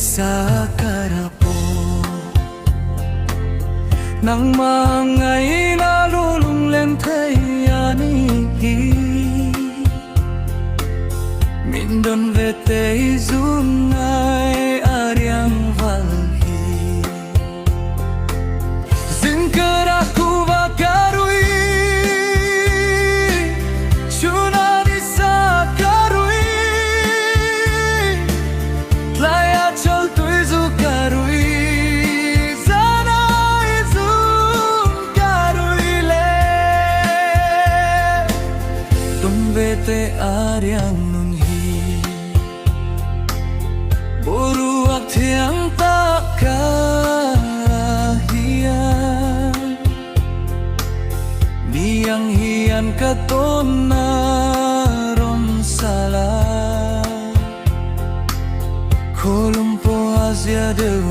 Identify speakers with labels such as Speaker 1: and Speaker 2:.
Speaker 1: sa karapo nang mga inalulunglen tayani Mindon vete izunay aryang valhi Zinkara kuva karui Shunani sa karui Tlaya chol tu izu karui Zana izu karui le Tum vete aryang Buruak tiang tak kahian Niang hian katonaron salah Kolumpo Asia de